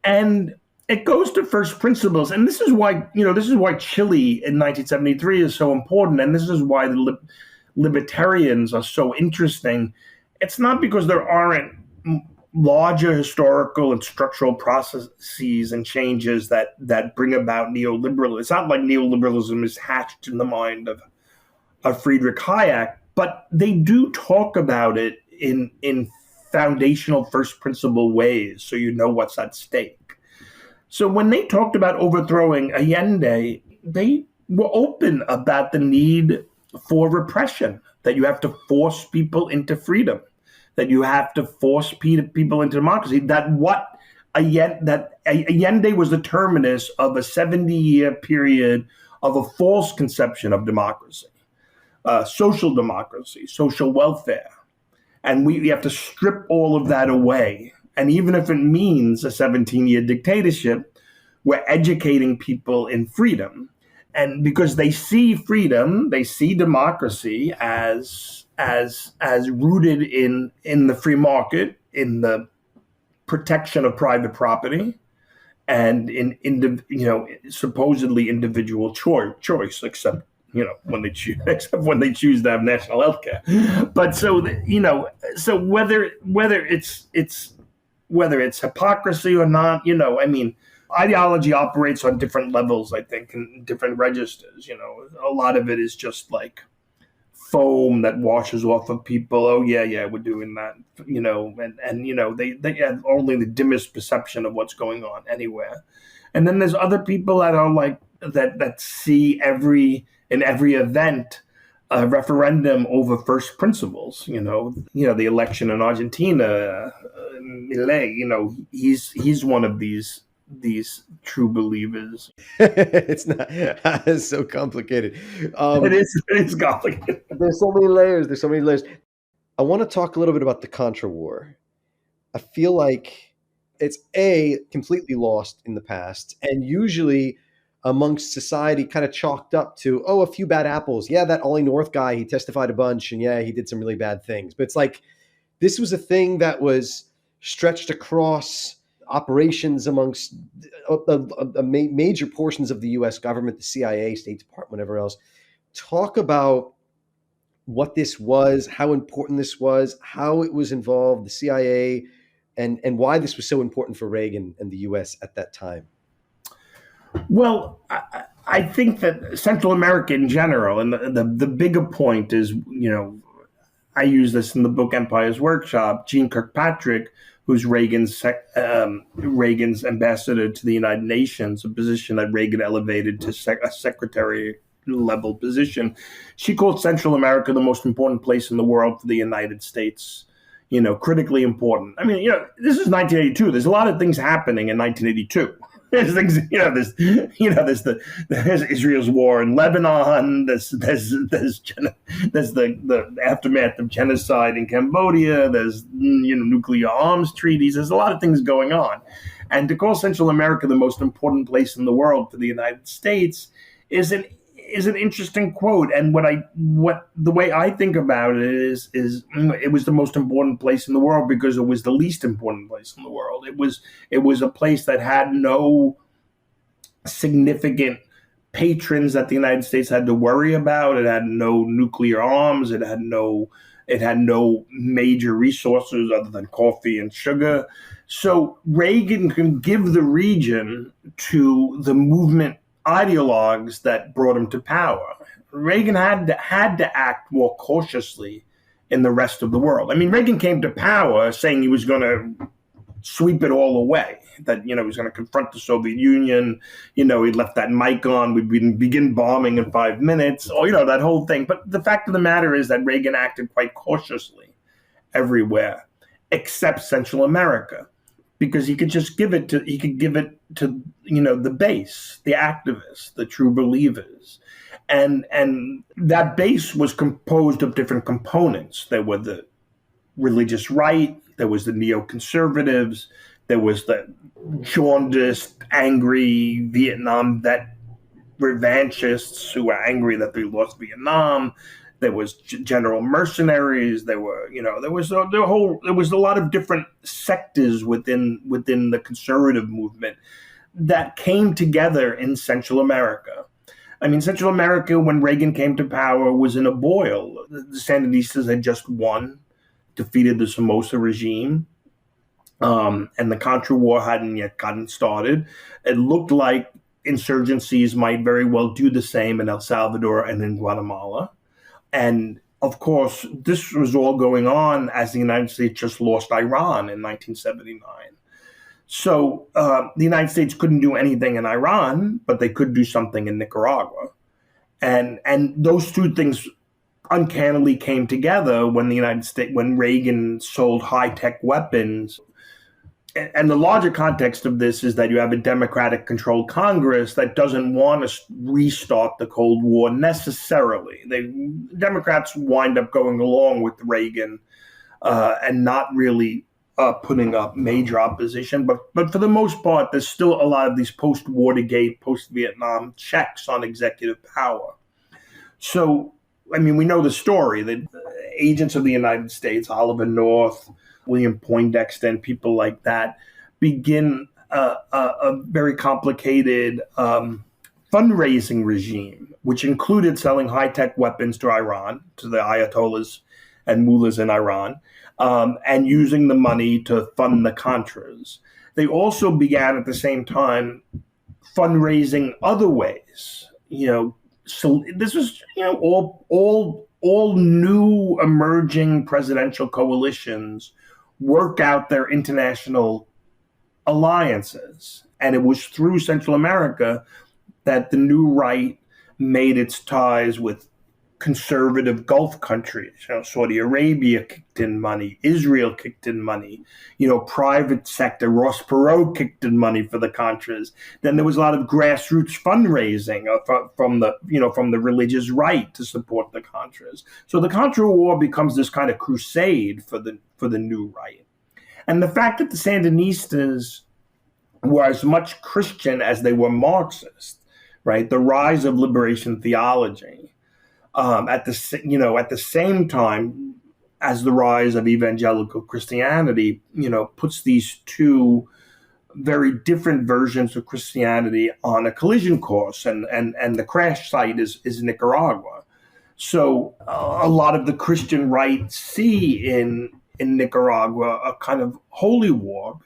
And it goes to first principles, and this is why Chile in 1973 is so important, and this is why the libertarians are so interesting. It's not because there aren't larger historical and structural processes and changes that bring about neoliberalism. It's not like neoliberalism is hatched in the mind of Friedrich Hayek, but they do talk about it in foundational first principle ways, so you know what's at stake. So when they talked about overthrowing Allende, they were open about the need for repression, that you have to force people into freedom, that you have to force people into democracy, that Allende was the terminus of a 70-year period of a false conception of democracy, social democracy, social welfare. And we have to strip all of that away. And even if it means a 17-year dictatorship, we're educating people in freedom. And because they see freedom, they see democracy as rooted in the free market, in the protection of private property, and in supposedly individual choice, except when they choose to have national health care. But so whether it's hypocrisy or not, ideology operates on different levels, I think, in different registers. A lot of it is just like foam that washes off of people. Oh yeah, we're doing that, and they have only the dimmest perception of what's going on anywhere. And then there's other people that are like that see in every event a referendum over first principles. The election in Argentina, Milei, he's one of these true believers. It's so complicated. It's complicated. There's so many layers. I want to talk a little bit about the Contra War. I feel like it's completely lost in the past, and usually amongst society kind of chalked up to, a few bad apples. Yeah, that Ollie North guy, he testified a bunch, and yeah, he did some really bad things. But it's like, this was a thing that was stretched across operations amongst major portions of the U.S. government, the CIA, State Department, whatever else. Talk about what this was, how important this was, how it was involved, the CIA, and why this was so important for Reagan and the U.S. at that time. Well, I think that Central America in general, and the bigger point is, I use this in the book Empire's Workshop. Jeane Kirkpatrick, who's Reagan's ambassador to the United Nations, a position that Reagan elevated to a secretary level position, she called Central America the most important place in the world for the United States. Critically important. This is 1982. There's a lot of things happening in 1982. There's things, there's Israel's war in Lebanon. There's the aftermath of genocide in Cambodia. There's nuclear arms treaties. There's a lot of things going on, and to call Central America the most important place in the world for the United States is an interesting quote. And the way I think about it is it was the most important place in the world because it was the least important place in the world. It was a place that had no significant patrons that the United States had to worry about. It had no nuclear arms. It had no major resources other than coffee and sugar. So Reagan can give the region to the movement ideologues that brought him to power. Reagan had to act more cautiously in the rest of the world. Reagan came to power saying he was going to sweep it all away, that, he was going to confront the Soviet Union. He left that mic on. We'd begin bombing in 5 minutes, that whole thing. But the fact of the matter is that Reagan acted quite cautiously everywhere except Central America, because he could give it to the base, the activists, the true believers. And that base was composed of different components. There were the religious right, there was the neoconservatives, there was the jaundiced, angry Vietnam vet revanchists who were angry that they lost Vietnam. There was general mercenaries. There was a lot of different sectors within the conservative movement that came together in Central America. I mean, Central America, when Reagan came to power, was in a boil. The Sandinistas had just won, defeated the Somoza regime, and the Contra War hadn't yet gotten started. It looked like insurgencies might very well do the same in El Salvador and in Guatemala. And of course, this was all going on as the United States just lost Iran in 1979. So the United States couldn't do anything in Iran, but they could do something in Nicaragua. And those two things uncannily came together when when Reagan sold high-tech weapons. And the larger context of this is that you have a Democratic-controlled Congress that doesn't want to restart the Cold War necessarily. Democrats wind up going along with Reagan and not really putting up major opposition. But for the most part, there's still a lot of these post-Watergate, post-Vietnam checks on executive power. So, I mean, we know the story that agents of the United States, Oliver North, William Poindexter, and people like that, begin a very complicated fundraising regime, which included selling high-tech weapons to Iran, to the Ayatollahs and mullahs in Iran, and using the money to fund the Contras. They also began at the same time fundraising other ways. So this was all new emerging presidential coalitions work out their international alliances. And it was through Central America that the new right made its ties with conservative Gulf countries. Saudi Arabia kicked in money, Israel kicked in money, private sector, Ross Perot kicked in money for the Contras. Then there was a lot of grassroots fundraising from the religious right to support the Contras. So the Contra War becomes this kind of crusade for the new right. And the fact that the Sandinistas were as much Christian as they were Marxist, right? The rise of liberation theology, at the same time as the rise of evangelical Christianity, puts these two very different versions of Christianity on a collision course, and the crash site is Nicaragua. So a lot of the Christian right see in Nicaragua a kind of holy war.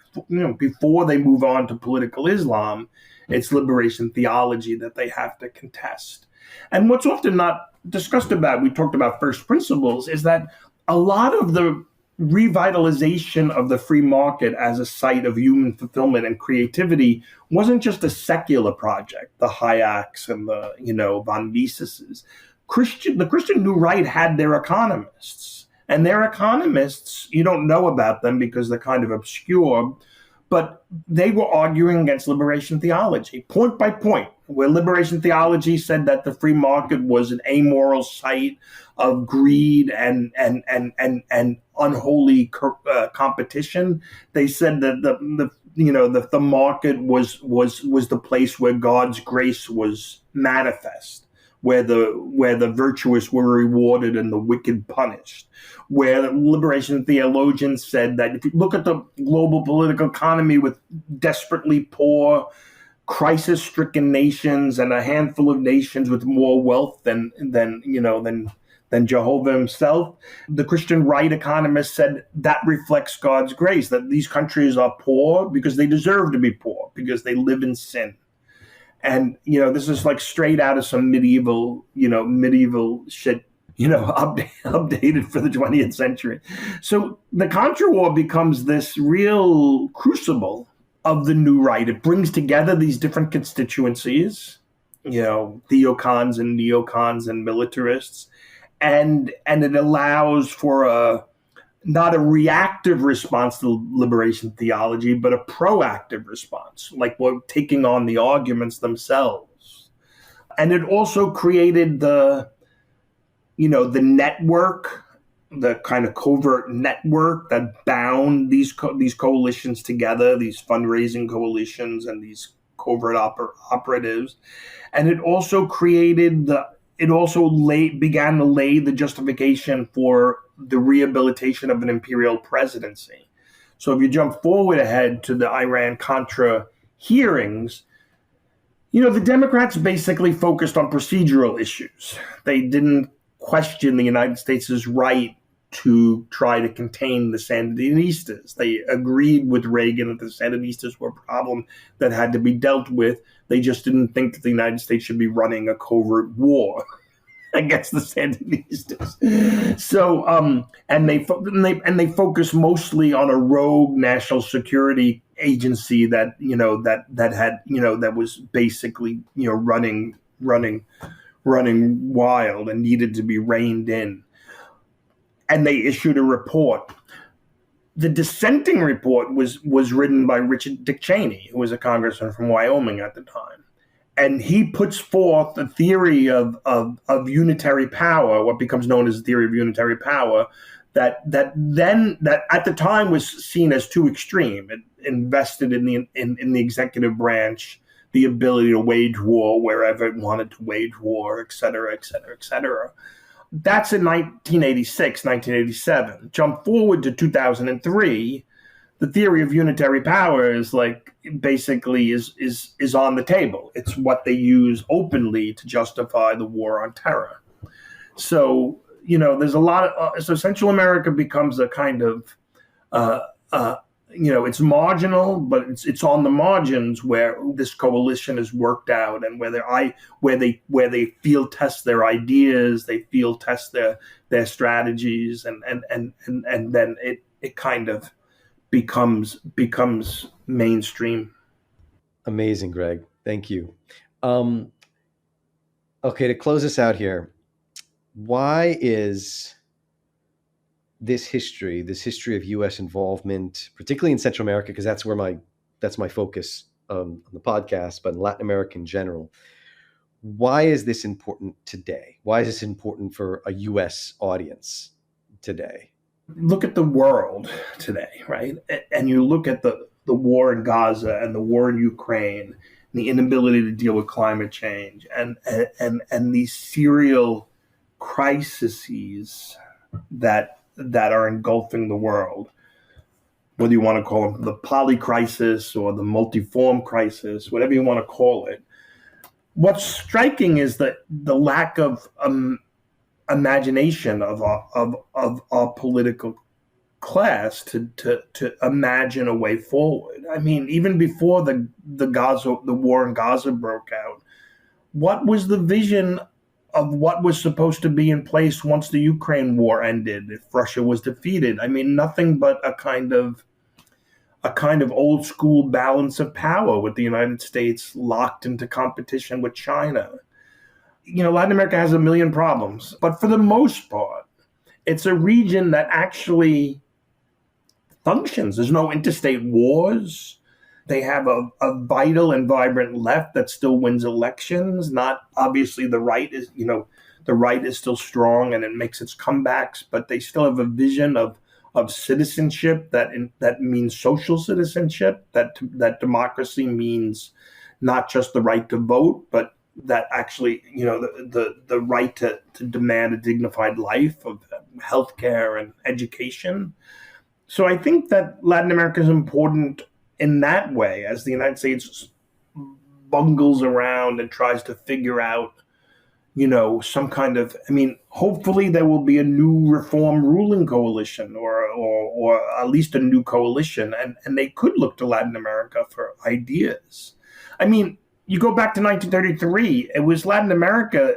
Before they move on to political Islam, it's liberation theology that they have to contest. And what's often not discussed about, we talked about first principles, is that a lot of the revitalization of the free market as a site of human fulfillment and creativity wasn't just a secular project, the Hayeks and the von Miseses. The Christian New Right had their economists, and their economists, you don't know about them because they're kind of obscure, but they were arguing against liberation theology, point by point, where liberation theology said that the free market was an amoral site of greed and unholy competition. They said that the market was the place where God's grace was manifest, where the virtuous were rewarded and the wicked punished, where liberation theologians said that if you look at the global political economy with desperately poor, crisis-stricken nations and a handful of nations with more wealth than Jehovah himself, the Christian right economists said that reflects God's grace, that these countries are poor because they deserve to be poor, because they live in sin. And, this is like straight out of some medieval shit, updated for the 20th century. So the Contra War becomes this real crucible of the new right. It brings together these different constituencies, theocons and neocons and militarists, and it allows for not a reactive response to liberation theology, but a proactive response, like we're taking on the arguments themselves. And it also created the network, the kind of covert network that bound these coalitions together, these fundraising coalitions and these covert operatives. And it also began to lay the justification for the rehabilitation of an imperial presidency. So if you jump forward ahead to the Iran Contra hearings, the Democrats basically focused on procedural issues. They didn't question the United States' right to try to contain the Sandinistas. They agreed with Reagan that the Sandinistas were a problem that had to be dealt with. They just didn't think that the United States should be running a covert war against the Sandinistas. So, and they focus mostly on a rogue national security agency that that was basically running wild and needed to be reined in. And they issued a report. The dissenting report was written by Dick Cheney, who was a congressman from Wyoming at the time. And he puts forth a theory of unitary power, what becomes known as the theory of unitary power, that at the time was seen as too extreme. It invested in the executive branch the ability to wage war wherever it wanted to wage war, et cetera, et cetera, et cetera. That's in 1986, 1987. Jump forward to 2003, the theory of unitary power is basically is on the table. It's what they use openly to justify the war on terror. So, there's a lot of, so Central America becomes a kind of, it's marginal, but it's on the margins where this coalition is worked out, and where they field test their ideas, they field test their strategies, and then it kind of becomes mainstream. Amazing, Greg. Thank you. Okay, to close us out here, why is this history of U.S. involvement, particularly in Central America, because that's my focus on the podcast, but in Latin America in general, why is this important today? Why is this important for a U.S. audience today? Look at the world today, right? And you look at the war in Gaza and the war in Ukraine, and the inability to deal with climate change, and these serial crises that are engulfing the world, whether you want to call them the poly crisis or the multiform crisis, whatever you want to call it. What's striking is that the lack of imagination of our political class to imagine a way forward. I mean, even before the war in Gaza broke out, what was the vision of what was supposed to be in place once the Ukraine war ended, if Russia was defeated? I mean, nothing but a kind of old school balance of power, with the United States locked into competition with China. Latin America has a million problems, but for the most part, it's a region that actually functions. There's no interstate wars. They have a vital and vibrant left that still wins elections. Not obviously the right is still strong and it makes its comebacks, but they still have a vision of citizenship that means social citizenship, that democracy means not just the right to vote, but that actually, the right to demand a dignified life, of healthcare and education. So I think that Latin America is important in that way, as the United States bungles around and tries to figure out, some kind of, hopefully there will be a new reform ruling coalition or at least a new coalition, and they could look to Latin America for ideas. You go back to 1933, it was Latin America.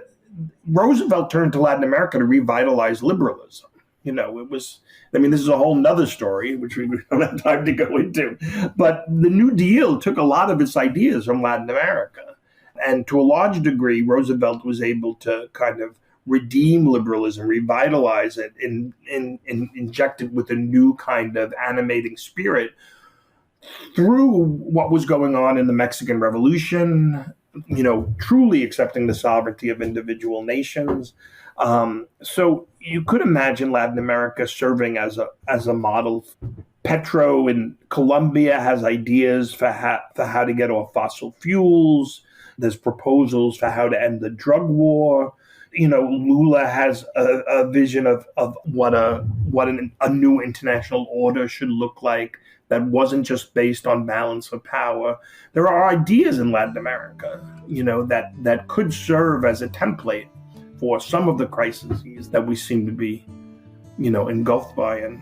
Roosevelt turned to Latin America to revitalize liberalism. This is a whole nother story, which we don't have time to go into. But the New Deal took a lot of its ideas from Latin America. And to a large degree, Roosevelt was able to kind of redeem liberalism, revitalize it, and inject it with a new kind of animating spirit through what was going on in the Mexican Revolution, truly accepting the sovereignty of individual nations. So you could imagine Latin America serving as a model. Petro in Colombia has ideas for how to get off fossil fuels. There's proposals for how to end the drug war. Lula has a vision of what a new international order should look like that wasn't just based on balance of power. There are ideas in Latin America, that could serve as a template for some of the crises that we seem to be, engulfed by and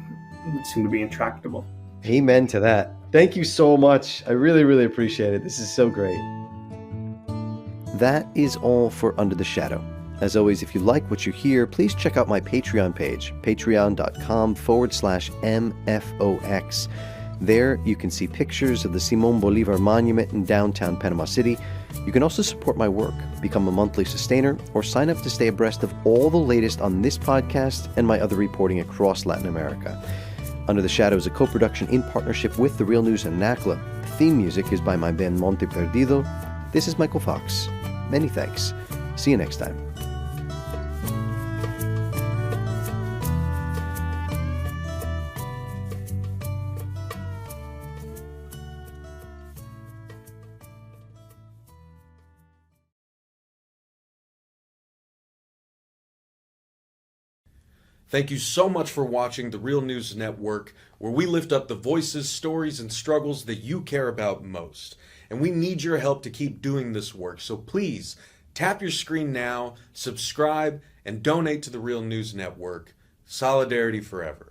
seem to be intractable. Amen to that. Thank you so much. I really, really appreciate it. This is so great. That is all for Under the Shadow. As always, if you like what you hear, please check out my Patreon page, patreon.com/MFOX. There, you can see pictures of the Simón Bolivar Monument in downtown Panama City. You can also support my work, become a monthly sustainer, or sign up to stay abreast of all the latest on this podcast and my other reporting across Latin America. Under the Shadow is a co-production in partnership with The Real News and NACLA. The theme music is by my band Monte Perdido. This is Michael Fox. Many thanks. See you next time. Thank you so much for watching The Real News Network, where we lift up the voices, stories, and struggles that you care about most. And we need your help to keep doing this work, so please tap your screen now, subscribe, and donate to The Real News Network. Solidarity forever.